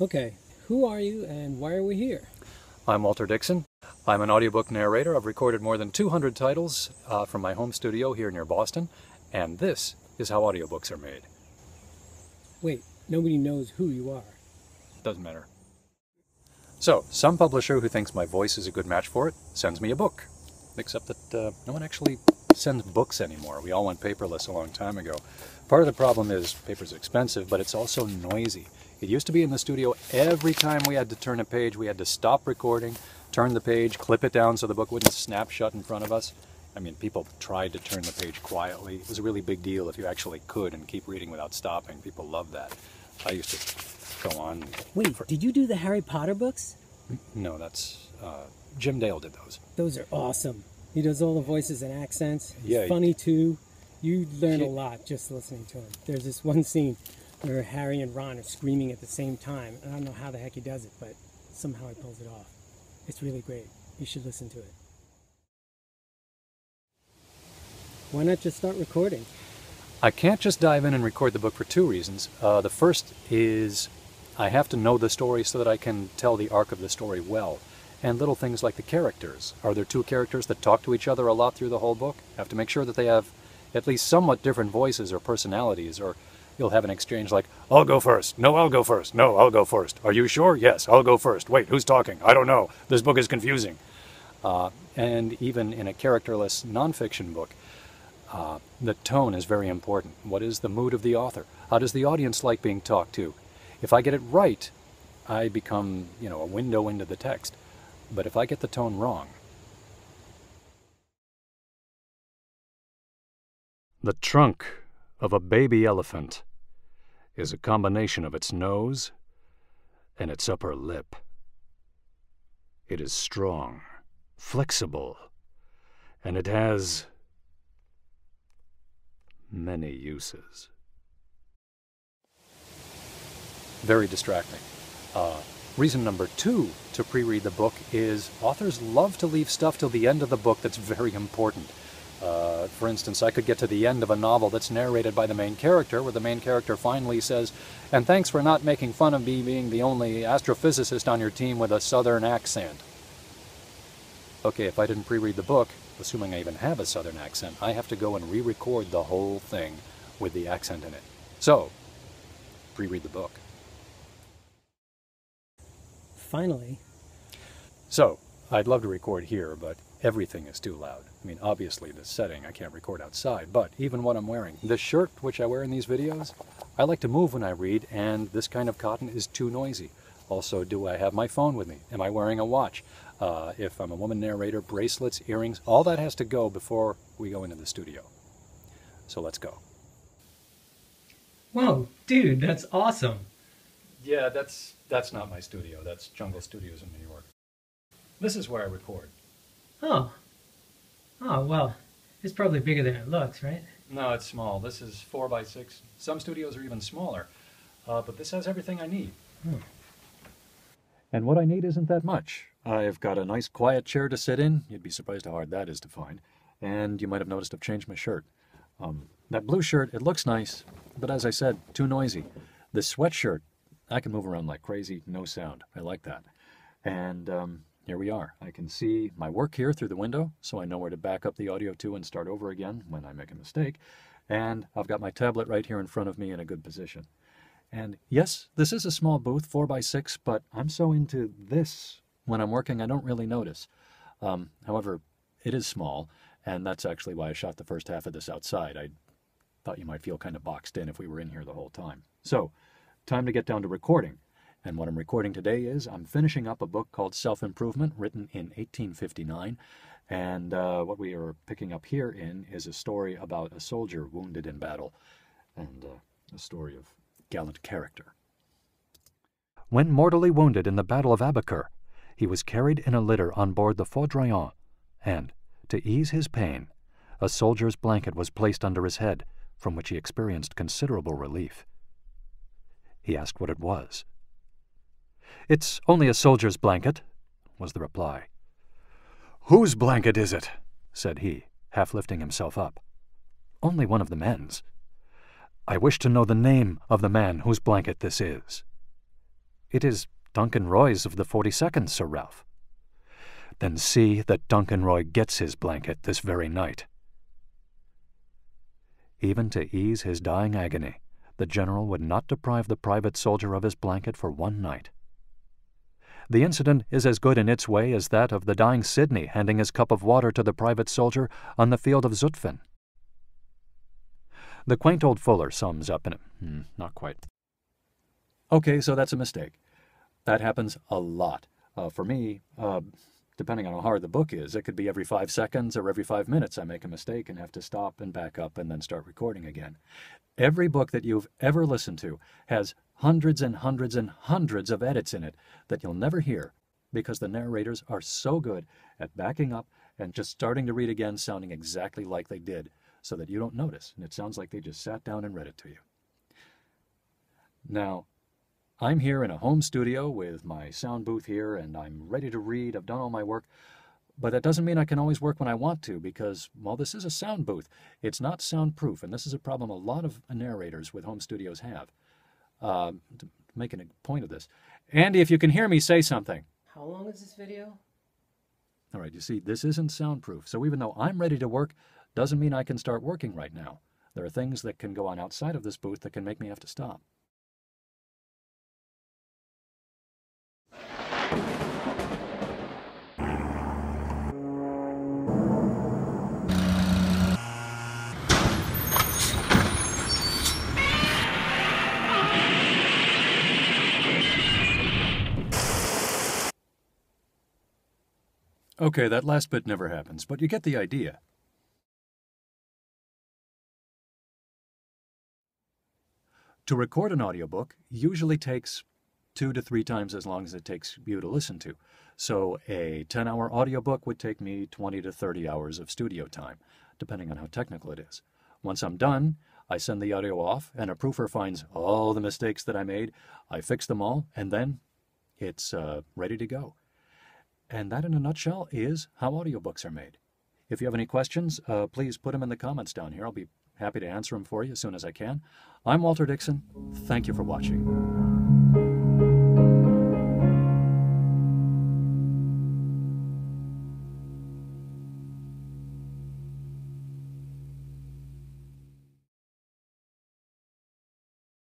Okay, who are you and why are we here? I'm Walter Dixon. I'm an audiobook narrator. I've recorded more than 200 titles from my home studio here near Boston, and this is how audiobooks are made. Wait, nobody knows who you are. Doesn't matter. So, some publisher who thinks my voice is a good match for it sends me a book. Except that no one actually sends books anymore. We all went paperless a long time ago. Part of the problem is paper's expensive, but it's also noisy. It used to be in the studio every time we had to turn a page, we had to stop recording, turn the page, clip it down so the book wouldn't snap shut in front of us. I mean, people tried to turn the page quietly. It was a really big deal if you actually could and keep reading without stopping. People loved that. I used to go on. Wait, did you do the Harry Potter books? No, that's Jim Dale did those. Those are awesome. He does all the voices and accents. He's Yeah, funny too. You learn a lot just listening to him. There's this one scene where Harry and Ron are screaming at the same time. I don't know how the heck he does it, but somehow he pulls it off. It's really great. You should listen to it. Why not just start recording? I can't just dive in and record the book for two reasons. The first is I have to know the story so that I can tell the arc of the story well. And little things like the characters. Are there two characters that talk to each other a lot through the whole book? I have to make sure that they have at least somewhat different voices or personalities, or you'll have an exchange like, I'll go first. No, I'll go first. No, I'll go first. Are you sure? Yes, I'll go first. Wait, who's talking? I don't know. This book is confusing. And even in a characterless nonfiction book, the tone is very important. What is the mood of the author? How does the audience like being talked to? If I get it right, I become, a window into the text. But if I get the tone wrong... The trunk of a baby elephant is a combination of its nose and its upper lip. It is strong, flexible, and it has many uses. Very distracting. Reason number 2 to pre-read the book is authors love to leave stuff till the end of the book that's very important. For instance, I could get to the end of a novel that's narrated by the main character, where the main character finally says, "And thanks for not making fun of me being the only astrophysicist on your team with a southern accent." Okay, if I didn't pre-read the book, assuming I even have a southern accent, I have to go and re-record the whole thing with the accent in it. So, pre-read the book. Finally. So, I'd love to record here, but everything is too loud. I mean, obviously the setting, I can't record outside, but even what I'm wearing. The shirt, which I wear in these videos, I like to move when I read, and this kind of cotton is too noisy. Also, do I have my phone with me? Am I wearing a watch? If I'm a woman narrator, bracelets, earrings, all that has to go before we go into the studio. So let's go. Whoa, dude, that's awesome. Yeah, that's not my studio. That's Jungle Studios in New York. This is where I record. Oh, well, it's probably bigger than it looks, right? No, it's small. This is 4x6. Some studios are even smaller, but this has everything I need. And what I need isn't that much. I've got a nice quiet chair to sit in. You'd be surprised how hard that is to find. And you might have noticed I've changed my shirt. That blue shirt, it looks nice, but as I said, too noisy. This sweatshirt, I can move around like crazy, no sound. I like that. And here we are. I can see my work here through the window, so I know where to back up the audio to and start over again when I make a mistake. And I've got my tablet right here in front of me in a good position. And yes, this is a small booth, 4x6, but I'm so into this when I'm working I don't really notice. However, it is small, and that's actually why I shot the first half of this outside. I thought you might feel kind of boxed in if we were in here the whole time. So, time to get down to recording. And what I'm recording today is I'm finishing up a book called Self-Improvement, written in 1859. And what we are picking up here in is a story about a soldier wounded in battle, and a story of gallant character. When mortally wounded in the Battle of Abakur, he was carried in a litter on board the Foudroyant, and, to ease his pain, a soldier's blanket was placed under his head, from which he experienced considerable relief. He asked what it was. "It's only a soldier's blanket," was the reply. "Whose blanket is it?" said he, half lifting himself up. "Only one of the men's." "I wish to know the name of the man whose blanket this is." It is Duncan Roy's of the 42nd, Sir Ralph. Then see that Duncan Roy gets his blanket this very night. Even to ease his dying agony, the general would not deprive the private soldier of his blanket for one night. The incident is as good in its way as that of the dying Sidney handing his cup of water to the private soldier on the field of Zutphen. The quaint old Fuller sums up in it. Not quite. Okay, so that's a mistake. That happens a lot. For me, depending on how hard the book is, it could be every 5 seconds or every 5 minutes I make a mistake and have to stop and back up and then start recording again. Every book that you've ever listened to has hundreds and hundreds and hundreds of edits in it that you'll never hear because the narrators are so good at backing up and just starting to read again sounding exactly like they did so that you don't notice and it sounds like they just sat down and read it to you. Now, I'm here in a home studio with my sound booth here and I'm ready to read. I've done all my work. But that doesn't mean I can always work when I want to because, well, this is a sound booth. It's not soundproof, and this is a problem a lot of narrators with home studios have. Making a point of this. Andy, if you can hear me, say something. How long is this video? All right, you see, this isn't soundproof. So even though I'm ready to work, doesn't mean I can start working right now. There are things that can go on outside of this booth that can make me have to stop. Okay, that last bit never happens, but you get the idea. To record an audiobook usually takes 2 to 3 times as long as it takes you to listen to. So a 10-hour audiobook would take me 20 to 30 hours of studio time, depending on how technical it is. Once I'm done, I send the audio off, and a proofer finds all the mistakes that I made. I fix them all, and then it's ready to go. And that, in a nutshell, is how audiobooks are made. If you have any questions, please put them in the comments down here. I'll be happy to answer them for you as soon as I can. I'm Walter Dixon. Thank you for watching.